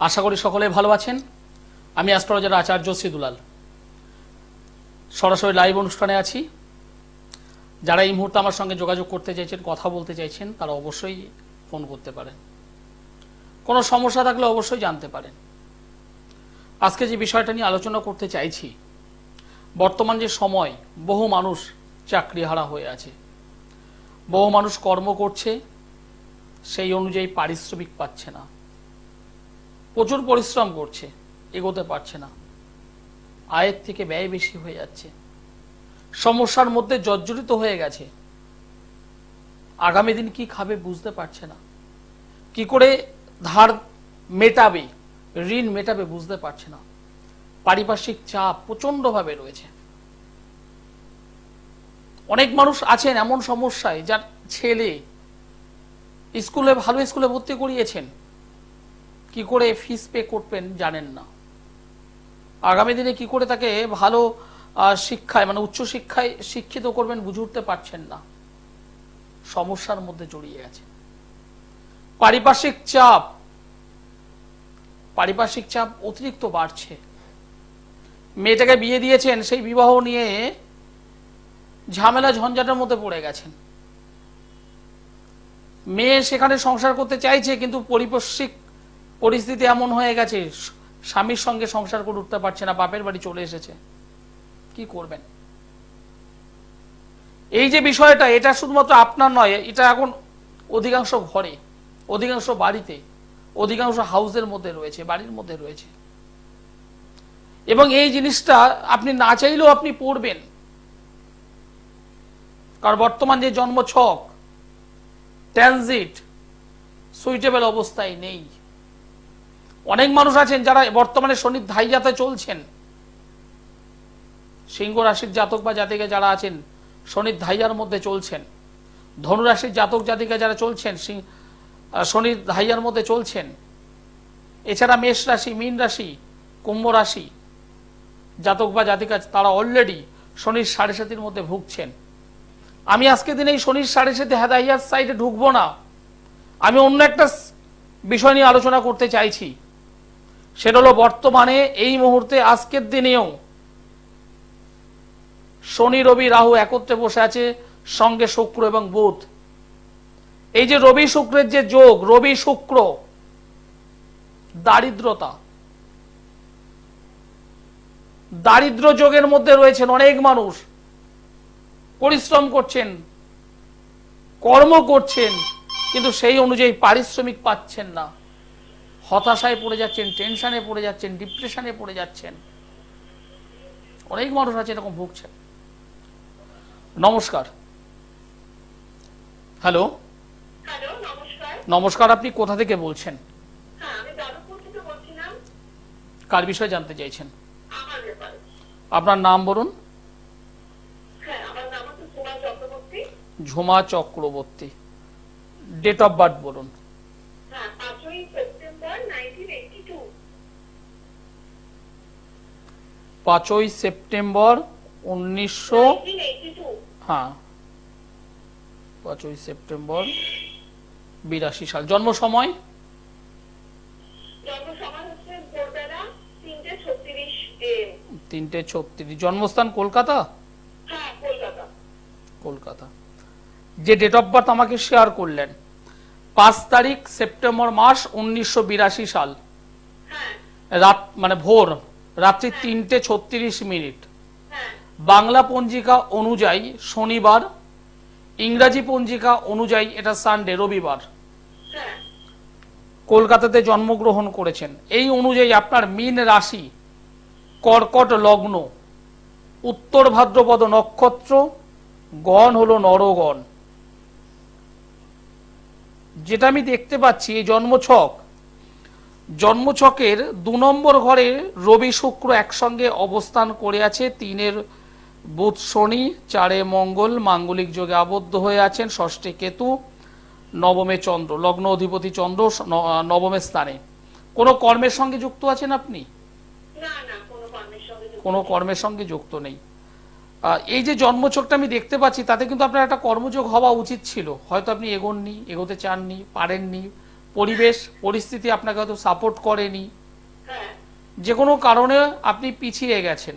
আশা করি সকলে ভালো আছেন। আমি অ্যাস্ট্রোলজার আচার্য শ্রী দুলাল সরাসরি লাইভ অনুষ্ঠানে আছি। যারা এই মুহূর্তে আমার সঙ্গে যোগাযোগ করতে চাইছেন, কথা বলতে চাইছেন, তারা অবশ্যই ফোন করতে পারেন। কোনো সমস্যা থাকলে অবশ্যই জানতে পারেন। আজকে যে বিষয়টা নিয়ে আলোচনা করতে চাইছি, বর্তমান যে সময়, বহু মানুষ চাকরিহারা হয়ে আছে, বহু মানুষ কর্ম করছে, সেই অনুযায়ী পারিশ্রমিক পাচ্ছে না, প্রচুর পরিশ্রম করছে, এগোতে পারছে না, আয়ের থেকে ব্যয় বেশি হয়ে যাচ্ছে, সমস্যার মধ্যে জর্জরিত হয়ে গেছে, আগামী দিন কি খাবে বুঝতে পারছে না, কি করে ধার মেটাবে, ঋণ মেটাবে বুঝতে পারছে না, পারিপার্শ্বিক চাপ প্রচন্ডভাবে রয়েছে। অনেক মানুষ আছেন এমন সমস্যায়, যার ছেলে ভালো স্কুলে ভর্তি করিয়েছেন, কি করে ফিস পে করবেন জানেন না, আগামী দিনে কি করে তাকে ভালো শিক্ষায় মানে উচ্চ শিক্ষায় শিক্ষিত করবেন বুঝে উঠতে পারছেন না, সমস্যার মধ্যে জড়িয়ে আছে। পারিপার্শ্বিক চাপ অতিরিক্ত বাড়ছে। মেয়েটাকে বিয়ে দিয়েছেন, সেই বিবাহ নিয়ে ঝামেলা ঝঞ্ঝাটের মধ্যে পড়ে গেছেন। মেয়ে সেখানে সংসার করতে চাইছে, কিন্তু পারিপার্শ্বিক পরিস্থিতি এমন হয়ে গেছে, স্বামীর সঙ্গে সংসার করে উঠতে পারছে না, বাপের বাড়ি চলে এসেছে। কি করবেন? এই যে বিষয়টা, এটা শুধুমাত্র আপনার নয়, এটা এখন অধিকাংশ ঘরে, অধিকাংশ বাড়িতে, অধিকাংশ হাউসের মধ্যে রয়েছে, বাড়ির মধ্যে রয়েছে। এবং এই জিনিসটা আপনি না চাইলেও আপনি পড়বেন, কারণ বর্তমান যে জন্ম ছক, ট্রানজিট সুইটেবল অবস্থায় নেই। অনেক মানুষ আছেন যারা বর্তমানে শনির ধাইয়াতে চলছেন, সিংহ রাশির জাতক বা জাতিকা যারা আছেন শনির ধাইয়ার মধ্যে চলছেন, ধনু রাশির জাতক জাতিকা যারা চলছেন শনির ধাইয়ার মধ্যে চলছেন, এছাড়া মেষ রাশি, মীন রাশি, কুম্ভ রাশি জাতক বা জাতিকা, তারা অলরেডি শনির 7.5 মধ্যে ভুগছেন। আমি আজকে দিনে এই শনির 7.5 হেদাইয়ার সাইডে ঢুকবো না, আমি অন্য একটা বিষয় নিয়ে আলোচনা করতে চাইছি। সেটা হলো বর্তমানে এই মুহূর্তে আজকের দিনেও শনি রবি রাহু একত্রে বসে আছে, সঙ্গে শুক্র এবং বুধ। এই যে রবি শুক্রের যে যোগ, রবি শুক্র, দারিদ্র যোগের মধ্যে রয়েছেন অনেক মানুষ। পরিশ্রম করছেন, কর্ম করছেন, কিন্তু সেই অনুযায়ী পারিশ্রমিক পাচ্ছেন না, হতাশায় পড়ে যাচ্ছেন, টেনশনে পড়ে যাচ্ছেন, ডিপ্রেশনে পড়ে যাচ্ছেন। অনেক মানুষ আছে এরকম ভুগছেন। নমস্কার। হ্যালো, নমস্কার। আপনি কোথা থেকে বলছেন? কার বিষয়ে জানতে চাইছেন? আপনার নাম বলুন। Jhuma Chakraborty. Date of birth বলুন। 5ই সেপ্টেম্বর 1900। হ্যাঁ, 5ই সেপ্টেম্বর 82 সাল। জন্ম সময়? 3:36। জন্মস্থান কলকাতা? কলকাতা। যে ডেট অফ বার্থ আমাকে শেয়ার করলেন, 5 তারিখ সেপ্টেম্বর মাস 1982 সাল, রাত মানে ভোর, রাত্রি 3:36। বাংলা পঞ্জিকা অনুযায়ী শনিবার, ইংরাজি পঞ্জিকা অনুযায়ী এটা সানডে, রবিবার। কলকাতাতে জন্মগ্রহণ করেছেন। এই অনুযায়ী আপনার মীন রাশি, কর্কট লগ্ন, উত্তর ভাদ্রপদ নক্ষত্র, গণ হলো নরগণ। যেটা আমি দেখতে পাচ্ছি, এই জন্মছকের 2 নম্বর ঘরে রবি শুক্র একসঙ্গে অবস্থান করে আছে, 3 বুধ শনি, 4 মঙ্গল মাঙ্গলিক যোগে আবদ্ধ হয়ে আছেন, 6 কেতু, 9 চন্দ্র, লগ্ন অধিপতি চন্দ্র 9 স্থানে। কোনো কর্মের সঙ্গে যুক্ত আছেন আপনি? কোনো কর্মের সঙ্গে যুক্ত নেই। এই যে জন্মছকটা আমি দেখতে পাচ্ছি, তাতে কিন্তু আপনার একটা কর্মযোগ হওয়া উচিত ছিল, হয়তো আপনি এগোতে চাননি, পারেননি, পরিবেশ পরিস্থিতি আপনাকে হয়তো সাপোর্ট করেনি, হ্যাঁ যে কোনো কারণে আপনি পিছিয়ে গেছেন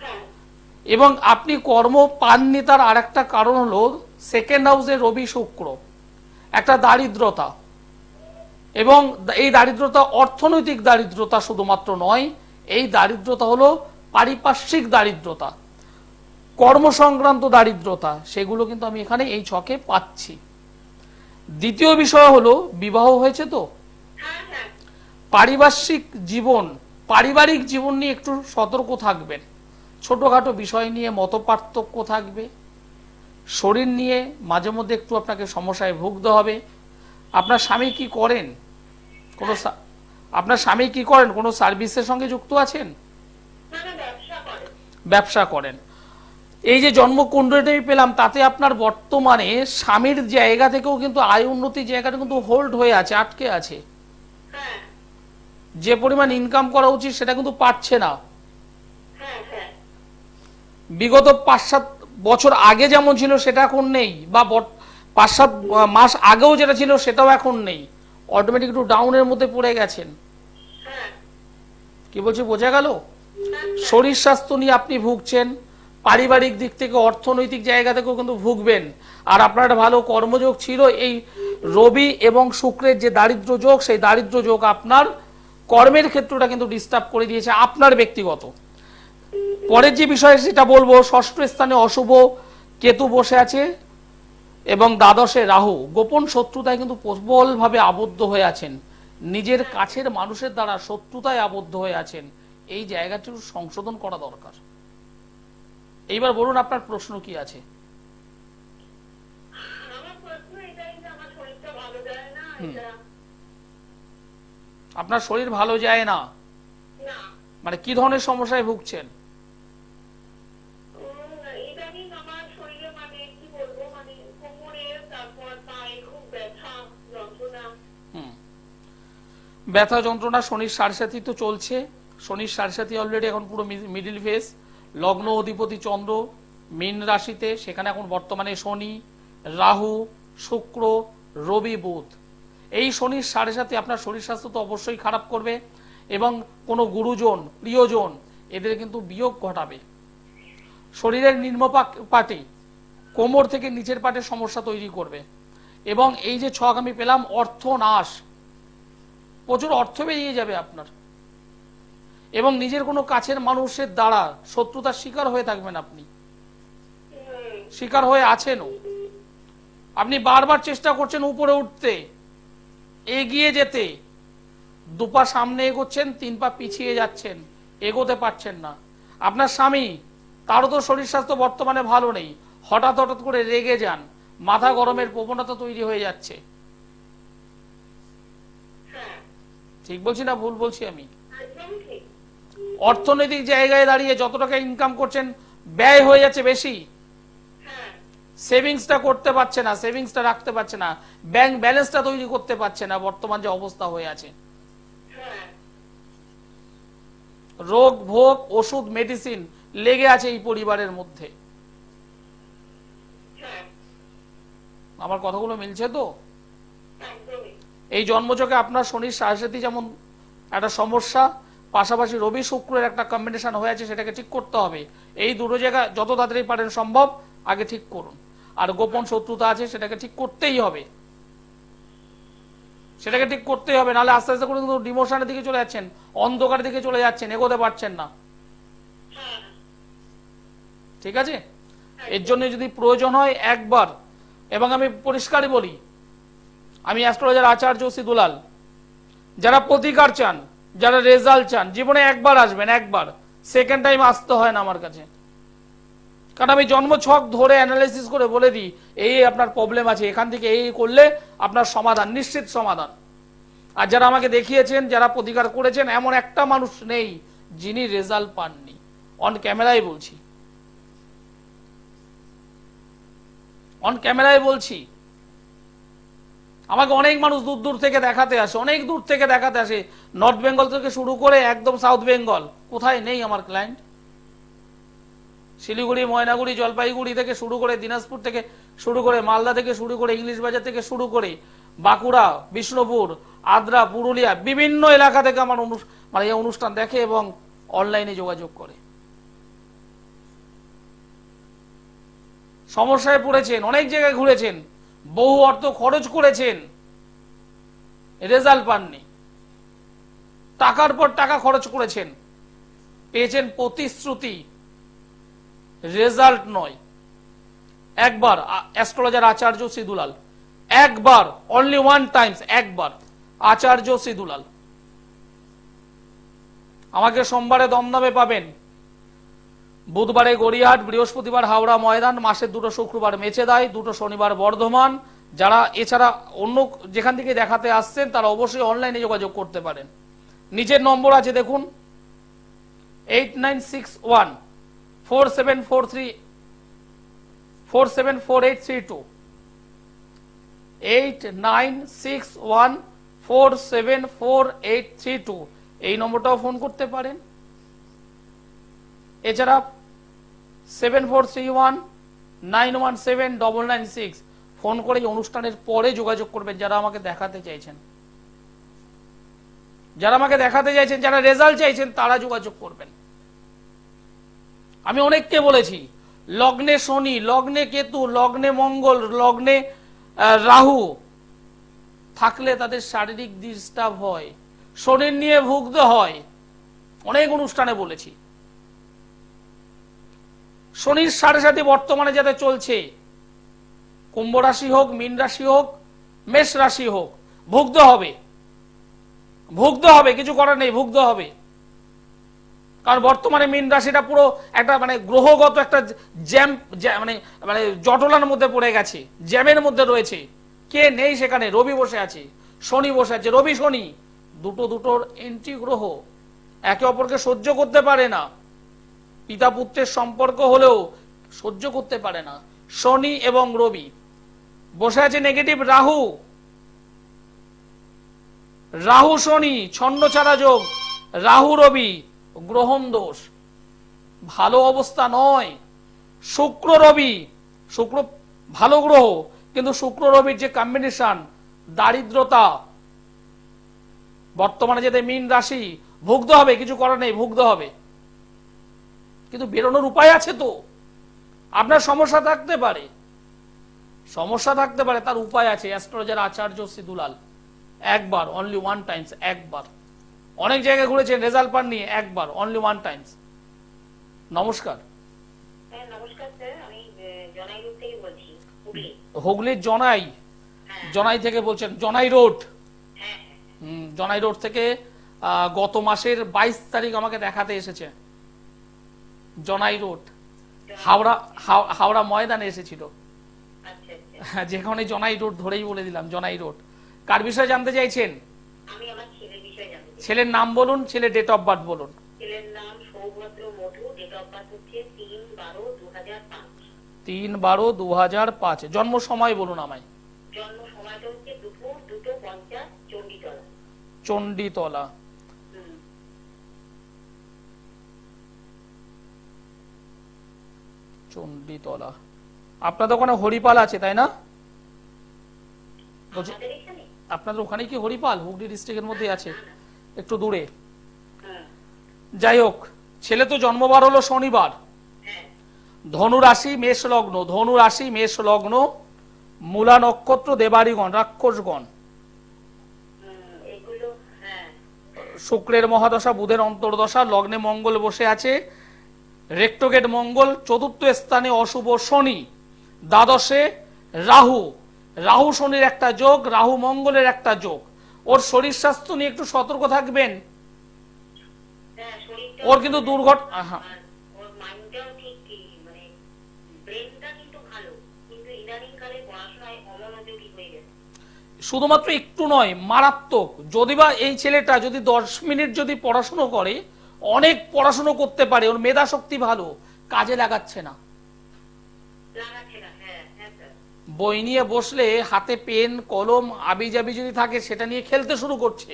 হ্যাঁ এবং আপনি কর্ম পাননি। তার আরেকটা কারণ হলো সেকেন্ড হাউসে রবি শুক্র, একটা দারিদ্রতা, এবং এই দারিদ্রতা অর্থনৈতিক দারিদ্রতা শুধুমাত্র নয়, এই দারিদ্রতা হলো পারিপার্শ্বিক দারিদ্রতা, কর্মসংক্রান্ত দারিদ্রতা, সেগুলো কিন্তু আমি এখানে এই ছকে পাচ্ছি। দ্বিতীয় বিষয় হলো বিবাহ হয়েছে তো, হ্যাঁ হ্যাঁ পারিপার্শ্বিক জীবন, পারিবারিক জীবন নিয়ে একটু সতর্ক থাকবেন। ছোটখাটো বিষয় নিয়ে মতপার্থক্য থাকবে, শরীর নিয়ে মাঝে মধ্যে একটু আপনাকে সমস্যায় ভুগতে হবে। আপনার স্বামী কি করেন? আপনার স্বামী কি করেন? কোনো সার্ভিসের সঙ্গে যুক্ত আছেন? মানে ব্যবসা করে। ব্যবসা করেন। এই যে জন্মকুণ্ডলীটা আমি পেলাম, তাতে আপনার বর্তমানে স্বামীর জায়গা থেকেও কিন্তু আয় উন্নতির জায়গাটা কিন্তু হোল্ড হয়ে আছে, আটকে আছে। হ্যাঁ যে পরিমাণ ইনকাম করা উচিত সেটা কিন্তু পাচ্ছে না। হ্যাঁ হ্যাঁ বিগত 5-7 বছর আগে যেমন ছিল সেটা এখন নেই, বা 5-7 মাস আগেও যেটা ছিল সেটাও এখন নেই। অটোমেটিক একটু ডাউনের মধ্যে পড়ে গেছেন। হ্যাঁ কি বলছি বোঝা গেল? শরীর স্বাস্থ্য নিয়ে আপনি ভুগছেন, পারিবারিক দিক থেকে অর্থনৈতিক জায়গা থেকেও কিন্তু ভুগবেন। আর আপনার একটা ভালো কর্মযোগ ছিল, এই রবি এবং শুক্রের যে দারিদ্র যোগ, সেই দারিদ্র যোগ আপনার কর্মের ক্ষেত্রটা কিন্তু ডিস্টার্ব করে দিয়েছে আপনার ব্যক্তিগত। পরের যে বিষয় সেটা বলবো, ষষ্ঠ স্থানে অশুভ কেতু বসে আছে এবং দ্বাদশে রাহু, গোপন শত্রুতায় কিন্তু প্রবলভাবে আবদ্ধ হয়ে আছেন, নিজের কাছের মানুষের দ্বারা শত্রুতায় আবদ্ধ হয়ে আছেন। এই জায়গাটি সংশোধন করা দরকার। এইবার বলুন আপনার প্রশ্ন কি আছে? আমার প্রশ্ন এটাই যে আমার শরীরটা ভালো যায় না, এটা আপনার শরীর ভালো যায় না, না মানে কি ধরনের সমস্যায় ভুগছেন? ইদানিং আমার শরীরে মানে কি বলবো, মানে কোমরে, তারপর পায়ে খুব ব্যথা যন্ত্রণা। ব্যথা যন্ত্রণা, শনির সাড়ে তো চলছে। শনির সাড়ে অলরেডি এখন পুরো মিডিল ফেজ। লগ্ন অধিপতি চন্দ্র মীন রাশিতে, সেখানে এখন বর্তমানে শনি, রাহু, শুক্র, রবি, বুধ। এই শনির সাড়ে আপনার শরীর স্বাস্থ্য তো অবশ্যই খারাপ করবে, এবং কোনো গুরুজন, প্রিয়জন এদের কিন্তু বিয়োগ ঘটাবে। শরীরের নিম্ন পাটে, কোমর থেকে নিচের পাটে সমস্যা তৈরি করবে। এবং এই যে ছক আমি পেলাম, অর্থ নাশ, প্রচুর অর্থ বেরিয়ে যাবে আপনার, এবং নিজের কোনো কাছের মানুষের দ্বারা শত্রুতার শিকার হয়ে থাকবেন। আপনি শিকার হয়ে আছেনও। আপনি বারবার চেষ্টা করছেন উপরে উঠতে, এগিয়ে যেতে, 2 পা সামনে এগোচ্ছেন, 3 পা পিছিয়ে যাচ্ছেন, এগোতে পারছেন না। আপনার স্বামী, তারও তো শরীর স্বাস্থ্য বর্তমানে ভালো নেই, হঠাৎ হঠাৎ করে রেগে যান, মাথা গরমের প্রবণতা তৈরি হয়ে যাচ্ছে। ঠিক বলছি না ভুল বলছি আমি? অর্থনৈতিক জায়গায় দাঁড়িয়ে যত টাকা ইনকাম করছেন, ব্যয় হয়ে যাচ্ছে বেশি, সেভিংসটা করতে পারছে না, সেভিংসটা রাখতে পারছে না, ব্যাংক ব্যালেন্সটা তৈরি করতে পারছে না। বর্তমান যে অবস্থা হয়ে আছে, রোগ ভোগ, ওষুধ, মেডিসিন লেগে আছে এই পরিবারের মধ্যে। আমার কথাগুলো মিলছে তো? এই জন্মচকে আপনার শনির সাড়ে যেমন একটা সমস্যা, পাশাপাশি রবি শুক্রের একটা কম্বিনেশন হয়ে আছে, সেটাকে ঠিক করতে হবে। এই দুটো জায়গা যত তাড়াতাড়ি পারেন সম্ভব আগে ঠিক করুন। আর গোপন শত্রুতা আছে, সেটাকে ঠিক করতেই হবে, সেটাকে ঠিক করতেই হবে, নাহলে আস্তে আস্তে করে কিন্তু ডিমোশনের দিকে চলে যাচ্ছেন, অন্ধকারের দিকে চলে যাচ্ছেন, এগোতে পারছেন না। ঠিক আছে? এর জন্য যদি প্রয়োজন হয় একবার, এবং আমি পরিষ্কারই বলি, আমি অ্যাস্ট্রোলজার আচার্য সিদুলাল, যারা প্রতিকার চান, যারা রেজাল্ট চান, জীবনে একবার আসবেন, একবার, সেকেন্ড টাইম আসতে হয় না আমার কাছে। কারণ আমি জন্মছক ধরে অ্যানালাইসিস করে বলে দিই, এই আপনার প্রবলেম আছে, এখান থেকে এই করলে আপনার সমাধান, নিশ্চিত সমাধান। আর যারা আমাকে দেখিয়েছেন, যারা প্রতিকার করেছেন, এমন একটা মানুষ নেই যিনি রেজাল্ট পাননি। অন ক্যামেরায় বলছি, অন ক্যামেরায় বলছি। আমাকে অনেক মানুষ দূর দূর থেকে দেখাতে আসে, অনেক দূর থেকে দেখাতে আসে, নর্থ বেঙ্গল থেকে শুরু করে একদম সাউথ বেঙ্গল, কোথায় নেই আমার ক্লায়েন্ট। শিলিগুড়ি, ময়নাগুড়ি, জলপাইগুড়ি থেকে শুরু করে, দিনাজপুর থেকে শুরু করে, মালদা থেকে শুরু করে, ইংলিশ বাজার থেকে শুরু করে, বাঁকুড়া, বিষ্ণুপুর, আদ্রা, পুরুলিয়া বিভিন্ন এলাকা থেকে আমার মানে এই অনুষ্ঠান দেখে এবং অনলাইনে যোগাযোগ করে। সমস্যায় পড়েছেন, অনেক জায়গায় ঘুরেছেন, বহু অর্থ খরচ করেছেন, রেজাল্ট পাননি, টাকার পর টাকা খরচ করেছেন, পেয়েছেন প্রতিশ্রুতি, রেজাল্ট নয়। একবার অ্যাস্ট্রোলজার আচার্য সিদুলাল, একবার, অনলি ওয়ান টাইমস, একবার আচার্য সিদুলাল। আমাকে সোমবারে দমদমে পাবেন, বুধবারে গড়িয়াহাট, বৃহস্পতিবার হাওড়া ময়দান, মাসের 2টো শুক্রবার মেচেদাই, 2টো শনিবার বর্ধমান। যারা এছাড়া অন্য যেখান থেকে দেখাতে আসছেন তারা অবশ্যই অনলাইনে যোগাযোগ করতে পারেন। নিচের নম্বর আছে দেখুন, 8961474832, 8961474832, এই নম্বরটাও ফোন করতে পারেন। এছাড়া 7431917996 ফোন করে অনুষ্ঠানের পরে যোগাযোগ করবেন যারা আমাকে দেখাতে চাইছেন। যারা আমাকে দেখাতে চাইছেন, যারা রেজাল্ট চাইছেন তারা যোগাযোগ করবেন। আমি অনেককে বলেছি, লগ্নে শনি, লগ্নে কেতু, লগ্নে মঙ্গল, লগ্নে রাহু থাকলে তাদের শারীরিক ডিস্টার্ব হয়, শরীর নিয়ে ভুগতে হয়। অনেক অনুষ্ঠানে বলেছি। শনির সাথে বর্তমানে যাতে চলছে, কুম্ভ রাশি হোক, মীন রাশি হোক, মেষ রাশি হোক, ভুগতে হবে, ভুগতে হবে, কিছু করার নেই, ভুগতে হবে। কারণ বর্তমানে মীন রাশিটা পুরো একটা মানে গ্রহগত একটা জ্যাম, মানে মানে জটলার মধ্যে পড়ে গেছে, জ্যামের মধ্যে রয়েছে। কে নেই সেখানে? রবি বসে আছে, শনি বসে আছে। রবি শনি দুটোর এন্টি গ্রহ, একে অপরকে সহ্য করতে পারে না। পিতা পুত্রের সম্পর্ক হলেও সহ্য করতে পারে না। শনি এবং রবি বসে আছে নেগেটিভ রাহু, রাহু শনি ছন্নছাড়া যোগ, রাহু রবি গ্রহণ দোষ, ভালো অবস্থা নয়। শুক্র রবি, শুক্র ভালো গ্রহ, কিন্তু শুক্র রবির যে কম্বিনেশন, দারিদ্রতা। বর্তমানে যেতে মীন রাশি, ভুগতে হবে, কিছু করার নেই, ভুগতে হবে। কিন্তু বেরোনোর উপায় আছে তো। আপনার সমস্যা থাকতে পারে, সমস্যা থাকতে পারে, তার উপায় আছে। অ্যাস্ট্রোলজার আচার্য সিদুলাল, একবার, অনলি ওয়ান টাইমস, একবার। অনেক জায়গায় ঘুরেছেন, রেজাল্ট পাননি, একবার, অনলি ওয়ান টাইমস। নমস্কার। নমস্কার স্যার, আমি জনাইরোড থেকে বলছি, হুগলির জনাই, জনাই থেকে বলছেন? জনাই রোড, জনাই রোড থেকে গত মাসের 22 তারিখ আমাকে দেখাতে এসেছে। জনাই রোড, হাওড়া ময়দানে এসেছিল। যেখানে জনাই রোড ধরেই বলে দিলাম, জনাই রোড। কার বিষয়ে জানতে চাইছেন? আমি আমার ছেলের বিষয়ে জানতে চাই। ছেলের নাম বলুন, ছেলের ডেট অফ বার্থ বলুন। ছেলের নাম সৌভদ্র মধু, ডেট অফ বার্থ হচ্ছে 3/12/2005। 3/12/2005। জন্ম সময় বলুন আমায়। জন্ম সময়টা হচ্ছে দুপুর 2:50 চণ্ডীতলা। চণ্ডীতলা। চণ্ডীতলা। আপনাদের ওখানে হরিপাল আছে তাই না? আপনাদের ওখানে কি হরিপাল? হুগলি ডিস্ট্রিক্টের মধ্যে আছে, একটু দূরে। যাই হোক, ছেলে তো জন্মবার হলো শনিবার, ধনু রাশি মেষ লগ্ন, ধনু রাশি মেষ লগ্ন, মূলা নক্ষত্র, দেবাড়িগণ, রাক্ষসগণ। শুক্রের মহাদশা, বুধের অন্তর্দশা, লগ্নে মঙ্গল বসে আছে, রেক্টোগেট মঙ্গল, চতুর্থ স্থানে অশুভ শনি, দ্বাদশে রাহু, রাহু শনির একটা যোগ, রাহু মঙ্গলের একটা যোগ। ওর শরীর স্বাস্থ্য নিয়ে একটু সতর্ক থাকবেন। ওর কিন্তু দুর্ঘটনা, শুধুমাত্র একটু নয়, মারাত্মক। যদি বা এই ছেলেটা যদি 10 মিনিট যদি পড়াশুনো করে, অনেক পড়াশুনো করতে পারে, ওর মেধা শক্তি ভালো, কাজে লাগাচ্ছে না। বই নিয়ে বসলে হাতে পেন কলম আবিজাবি যদি থাকে সেটা নিয়ে খেলতে শুরু করছে।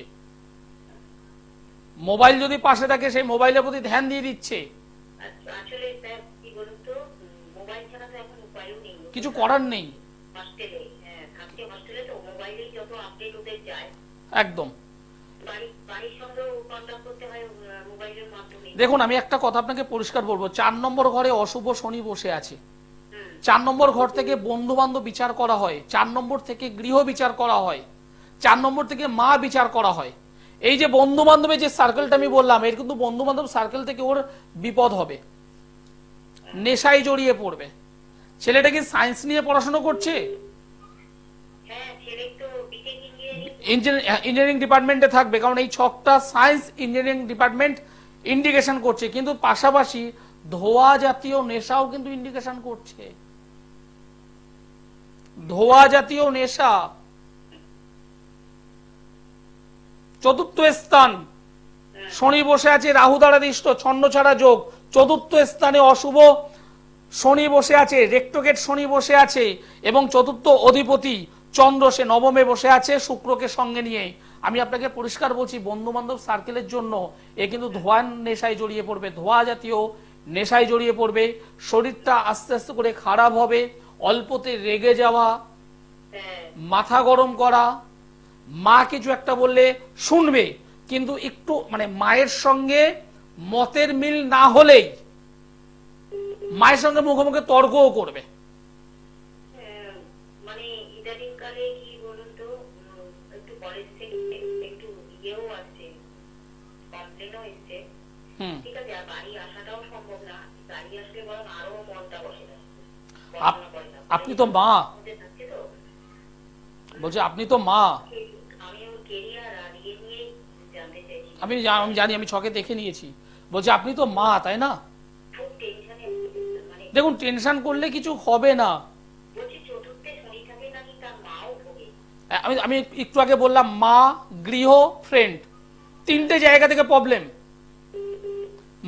মোবাইল যদি পাশে থাকে সেই মোবাইলের প্রতি ধ্যান দিয়ে দিচ্ছে। কিছু করার নেই, থাকছে হস্টেলে, তো মোবাইলেই যত আপডেট ওদের যায়, একদম। বাড়ির সঙ্গেও কন্ট্যাক্ট করতে হয় মোবাইলের মাধ্যমে। দেখুন আমি একটা কথা আপনাকে পরিষ্কার বলবো, 4 নম্বর ঘরে অশুভ শনি বসে আছে। হুম, 4 নম্বর ঘর থেকে বন্ধু বান্ধব বিচার করা হয়, 4 নম্বর থেকে গৃহ বিচার করা হয়, 4 নম্বর থেকে মা বিচার করা হয়। এই যে বন্ধু বান্ধবের যে সার্কেলটা আমি বললাম, এর কিন্তু বন্ধু বান্ধব সার্কেল থেকে ওর বিপদ হবে, নেশায় জড়িয়ে পড়বে। ছেলেটা কি সায়েন্স নিয়ে পড়াশোনা করছে? হ্যাঁ, ছেলে তো বিটেক ইঞ্জিনিয়ারিং ডিপার্টমেন্টে থাকবে, কারণ এই ছকটা সায়েন্স ইঞ্জিনিয়ারিং ডিপার্টমেন্ট ইন্ডিকেশন করছে, কিন্তু পাশাপাশি ধোঁয়া জাতীয় নেশাও কিন্তু ইন্ডিকেশন করছে। ধোঁয়া জাতীয় নেশা, চতুর্থ স্থান শনি বসে আছে, রাহু দ্বারা দৃষ্ট, ছন্ন ছাড়া যোগ। চতুর্থ স্থানে অশুভ শনি বসে আছে, রেক্টোগেট শনি বসে আছে, এবং চতুর্থ অধিপতি চন্দ্র সে নবমে বসে আছে শুক্রকে সঙ্গে নিয়ে। আমি আপনাকে পরিষ্কার বলছি, বন্ধু বান্ধব সার্কেলের জন্য এ কিন্তু ধোঁয়ার নেশায় জড়িয়ে পড়বে, ধোঁয়া জাতীয় নেশায় জড়িয়ে পড়বে। শরীরটা আস্তে আস্তে করে খারাপ হবে, অল্পতে রেগে যাওয়া, মাথা গরম করা, মা কিছু একটা বললে শুনবে, কিন্তু একটু মানে মায়ের সঙ্গে মতের মিল না হলেই মায়ের সঙ্গে মুখে মুখে তর্কও করবে। মানে ইদানিং কালে কি বলুন তো, একটু কলেজ থেকে একটু ইয়েও আসছে, কমপ্লেনও এসছে। ঠিক আছে, আর বাড়ি আসাটাও সম্ভব না, বাড়ি আসলে বরং আরো মনটা বসে যায়। আপনি তো মা, বলছি আপনি তো মা, আমি ওর কেরিয়ার আর ইয়ে নিয়ে জানতে চাইছি। আমি জানি, আমি ছকে দেখে নিয়েছি। বলছি আপনি তো মা, তাই না? খুব টেনশনে, মানে দেখুন টেনশন করলে কিছু হবে না। বলছি চতুর্থে শনি থাকে নাকি তার মাও ভোগে। আমি আমি একটু আগে বললাম মা, গৃহ, ফ্রেন্ড, তিনটে জায়গা থেকে প্রবলেম।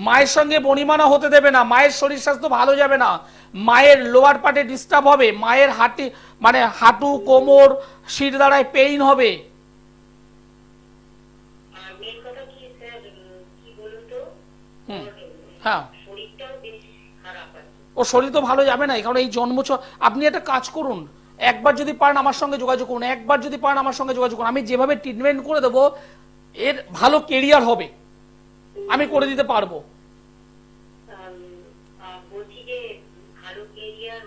মায়ের সঙ্গে বনিমানা হতে দেবে না, মায়ের শরীর স্বাস্থ্য ভালো যাবে না, মায়ের লোয়ার পার্টে ডিস্টার্ব হবে, মায়ের মানে হাঁটু কোমর শির দ্বারায় পেইন হবে। আর মেন কথা কি স্যার, কি বলুন তো, হ্যাঁ, শরীরটাও বেশ খারাপ আছে। ও শরীর তো ভালো যাবে না, কারণ এই আপনি একটা কাজ করুন, একবার যদি পারেন আমার সঙ্গে যোগাযোগ করুন, একবার যদি পারেন আমার সঙ্গে যোগাযোগ করুন, আমি যেভাবে ট্রিটমেন্ট করে দেবো এর ভালো কেরিয়ার হবে, আমি করে দিতে পারবো। বলছি যে ভালো কেরিয়ার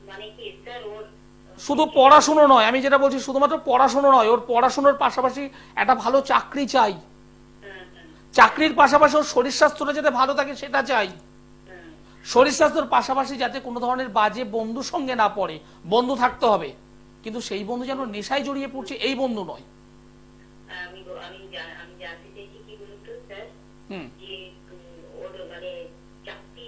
মানে কি স্যার, ওর শুধু পড়াশুনো নয়, আমি যেটা বলছি শুধুমাত্র পড়াশুনো নয়, ওর পড়াশুনোর পাশাপাশি একটা ভালো চাকরি চাই, চাকরির পাশাপাশি ওর শরীর স্বাস্থ্যটা যাতে ভালো থাকে সেটা চাই, শরীর স্বাস্থ্যের পাশাপাশি যাতে কোনো ধরনের বাজে বন্ধু সঙ্গে না পড়ে, বন্ধু থাকতে হবে, কিন্তু সেই বন্ধু যেন নেশায় জড়িয়ে পড়ছে এই বন্ধু নয়। আমি জানতে চাইছি কি বলুন তো স্যার, যে ওর মানে চাকরি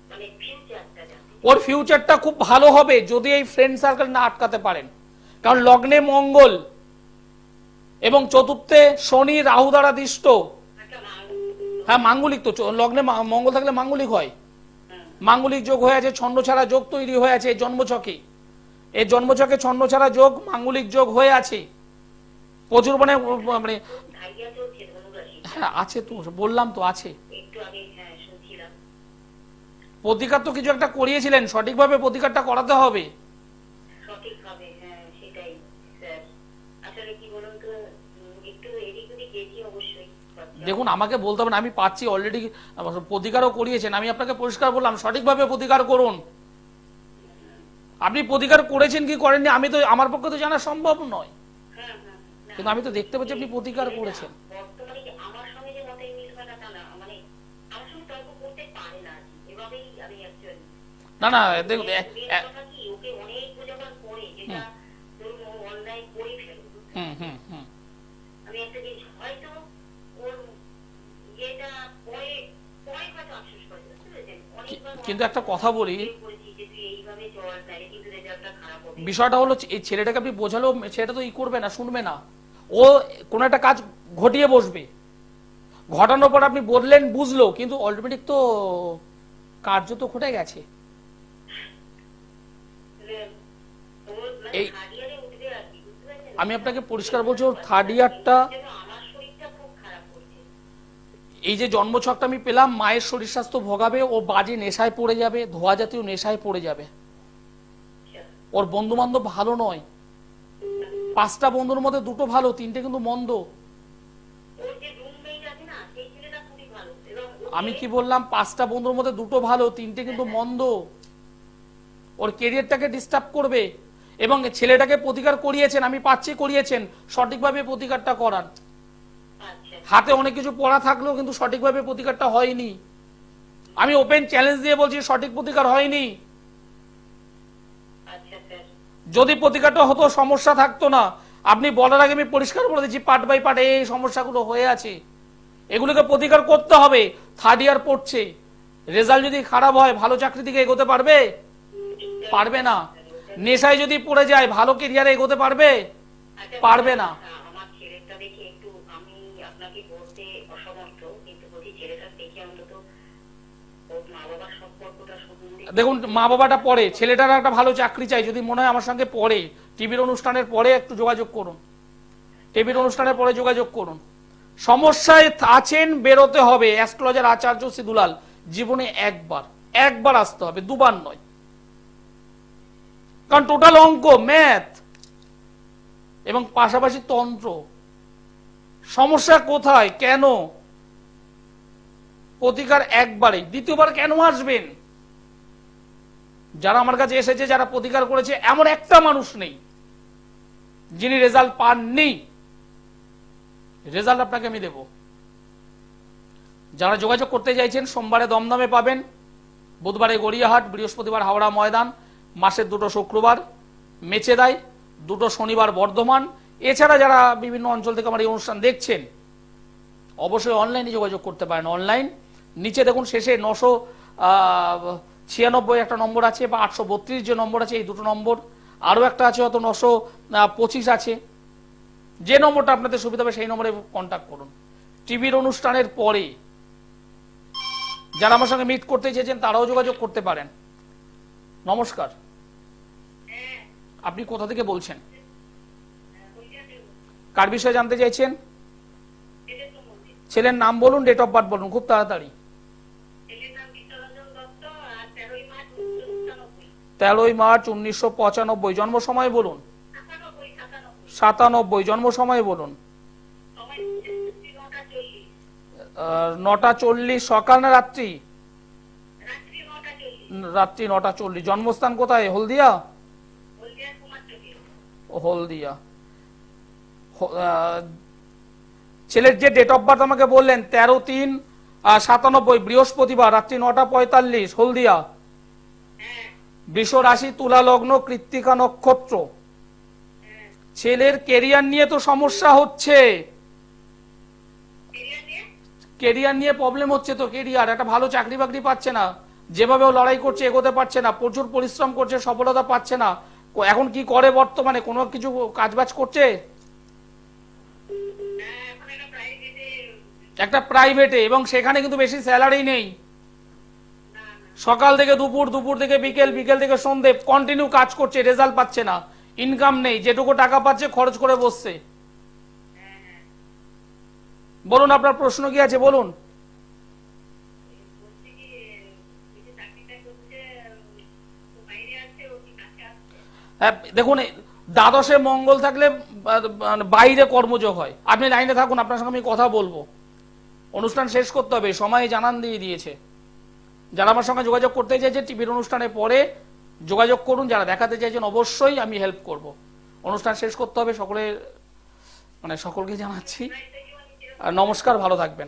মানে ফিউচারটা, ওর ফিউচারটা খুব ভালো হবে যদি এই ফ্রেন্ড সার্কেল না আটকাতে পারেন, কারণ লগ্নে মঙ্গল এবং চতুর্থে শনি রাহু দ্বারা দৃষ্ট। হ্যাঁ মাঙ্গলিক তো, লগ্নে মঙ্গল থাকলে মাঙ্গলিক হয়, মাঙ্গলিক যোগ হয়ে আছে, ছন্ন ছাড়া যোগ তৈরি হয়ে আছে জন্মছকে, এই জন্মছকে ছন্ন ছাড়া যোগ মাঙ্গলিক যোগ হয়ে আছে প্রচুর, মানে হ্যাঁ আছে তো, বললাম তো আছে। প্রতিকার তো কিছু একটা করিয়েছিলেন, সঠিকভাবে প্রতিকারটা করাতে হবে। দেখুন আমাকে বলতে হবে না, আমি পাচ্ছি অলরেডি, প্রতিকারও করিয়েছেন, আমি আপনাকে পরিষ্কার বললাম সঠিকভাবে প্রতিকার করুন। আপনি প্রতিকার করেছেন কি করেননি আমি তো, আমার পক্ষে তো জানা সম্ভব নয়, কিন্তু আমি তো দেখতে পাচ্ছি আপনি প্রতিকার করেছেন। না না দেখুন, কিন্তু একটা কথা বলি, বিষয়টা হলো এই ছেলেটাকে আপনি বোঝালেও ছেলেটা তো ই করবে না, শুনবে না, ও কোন একটা কাজ ঘটিয়ে বসবে, ঘটানোর পর আপনি বললেন বুঝলো, কিন্তু অটোমেটিক তো কার্য তো ঘটে গেছে। এই আমি আপনাকে পরিষ্কার বলছি, ওর থার্ড ইয়ারটা, এই যে জন্মছকটা আমি পেলাম, মায়ের শরীর স্বাস্থ্য ভোগাবে, ও বাজে নেশায় পড়ে যাবে, ধোয়া জাতীয় নেশায় পড়ে যাবে, ওর বন্ধু বান্ধব ভালো নয়, 5টা বন্ধুর মধ্যে 2টো ভালো, 3টে কিন্তু মন্দ। ওর যে রুমমেট আছে না সেই ছেলেটা খুবই ভালো, এবং আমি কি বললাম? 5টা বন্ধুর মধ্যে 2টো ভালো, 3টে কিন্তু মন্দ। ওর কেরিয়ারটাকে ডিস্টার্ব করবে। এবং ছেলেটাকে প্রতিকার করিয়েছেন, আমি পাচ্ছি করিয়েছেন, সঠিকভাবে প্রতিকারটা করান। আচ্ছা হাতে অনেক কিছু পড়া থাকলেও কিন্তু সঠিকভাবে প্রতিকারটা হয়নি। আমি ওপেন চ্যালেঞ্জ দিয়ে বলছি, সঠিক প্রতিকার হয়নি। আচ্ছা স্যার। যদি প্রতিকারটা হতো সমস্যা থাকতো না। আপনি বলার আগে আমি পরিষ্কার বলে দিচ্ছি, পার্ট বাই পার্ট এই সমস্যাগুলো হয়ে আছে, এগুলোকে প্রতিকার করতে হবে। 3rd ইয়ার পড়ছে, রেজাল্ট যদি খারাপ হয় ভালো চাকরি দিকে এগোতে পারবে? পারবে না। নেশায় যদি পড়ে যায় ভালো কেরিয়ারে এগোতে পারবে? আচ্ছা, পারবে না। আমার ছেলেটা দেখে একটু আমি আপনাকে বলতে অসমর্থ, কিন্তু বলছি ছেলেটা দেখে অন্তত ওর মা বাবার সম্পর্কটা সম্বন্ধে দেখুন, মা বাবাটা পড়ে, ছেলেটার একটা ভালো চাকরি চাই, যদি মনে হয় আমার সঙ্গে পড়ে, টিভির অনুষ্ঠানের পরে একটু যোগাযোগ করুন, টিভির অনুষ্ঠানের পরে যোগাযোগ করুন। সমস্যায় আছেন, বেরোতে হবে। অ্যাস্ট্রোলজার আচার্য সিদুলাল, জীবনে একবার আসতে হবে, 2বার নয়। কারণ টোটাল অঙ্ক, ম্যাথ এবং পাশাপাশি তন্ত্র। সমস্যা কোথায়, কেন? প্রতিকার একবারেই, দ্বিতীয়বার কেন আসবেন? যারা আমার কাছে এসেছে, যারা প্রতিকার করেছে, এমন একটা মানুষ নেই যিনি রেজাল্ট পাননি। রেজাল্ট আপনাকে আমি দেব। যারা যোগাযোগ করতে চাইছেন, সোমবারে দমদমে পাবেন, বুধবারে গড়িয়াহাট, বৃহস্পতিবার হাওড়া ময়দান, মাসের 2টো শুক্রবার মেচেদায়, 2টো শনিবার বর্ধমান। এছাড়া যারা বিভিন্ন অঞ্চল থেকে আমার এই অনুষ্ঠান দেখছেন, অবশ্যই অনলাইনে যোগাযোগ করতে পারেন। অনলাইন নিচে দেখুন শেষে 996 একটা নম্বর আছে, বা 832 যে নম্বর আছে, এই 2টো নম্বর। আরও একটা আছে হয়তো 925 আছে। যে নম্বরটা আপনাদের সুবিধা হবে সেই নম্বরে কন্ট্যাক্ট করুন। টিভির অনুষ্ঠানের পরে যারা আমার সঙ্গে মিট করতে চেয়েছেন তারাও যোগাযোগ করতে পারেন। নমস্কার, আপনি কোথা থেকে বলছেন? কার বিষয়ে জানতে চাইছেন? ছেলের নাম বলুন, ডেট অফ বার্থ বলুন, খুব তাড়াতাড়ি। 13ই মার্চ 1995। জন্ম সময় বলুন। 97। জন্ম সময় বলুন। 9:40। সকাল না রাত্রি? রাত্রি 9:40। জন্মস্থান কোথায়? হলদিয়া? হলদিয়া। ছেলের যে ডেট অফ বার্থ আমাকে বললেন 13/3/97, বৃহস্পতিবার, রাত্রি 9:45, হলদিয়া। বৃষ রাশি, তুলা লগ্ন, কৃত্তিকা নক্ষত্র। ছেলের কেরিয়ার নিয়ে তো সমস্যা হচ্ছে, কেরিয়ার নিয়ে প্রবলেম হচ্ছে তো। কেরিয়ার, একটা ভালো চাকরি বাকরি পাচ্ছে না, যেভাবে ও লড়াই করছে এগোতে পারছে না, প্রচুর পরিশ্রম করছে, সফলতা পাচ্ছে না। এখন কি করে বর্তমানে? কোনো কিছু কাজবাজ করছে? একটা প্রাইভেটে, এবং সেখানে কিন্তু বেশি স্যালারি নেই। সকাল থেকে দুপুর, দুপুর থেকে বিকেল, বিকেল থেকে সন্ধে কন্টিনিউ কাজ করছে, রেজাল্ট পাচ্ছে না, ইনকাম নেই, যেটুকু টাকা পাচ্ছে খরচ করে বসছে। বলুন আপনার প্রশ্ন কি আছে, বলুন। হ্যাঁ, দেখুন, দ্বাদশে মঙ্গল থাকলে বাইরে কর্মযোগ হয়। আপনি লাইনে থাকুন, আপনার সঙ্গে আমি কথা বলবো। অনুষ্ঠান শেষ করতে হবে, সময় জানান দিয়ে দিয়েছে। যারা আমার সঙ্গে যোগাযোগ করতে চাইছে টিভির অনুষ্ঠানের পরে যোগাযোগ করুন। যারা দেখাতে চাইছেন অবশ্যই আমি হেল্প করব। অনুষ্ঠান শেষ করতে হবে, সকলকে জানাচ্ছি। আর নমস্কার, ভালো থাকবেন।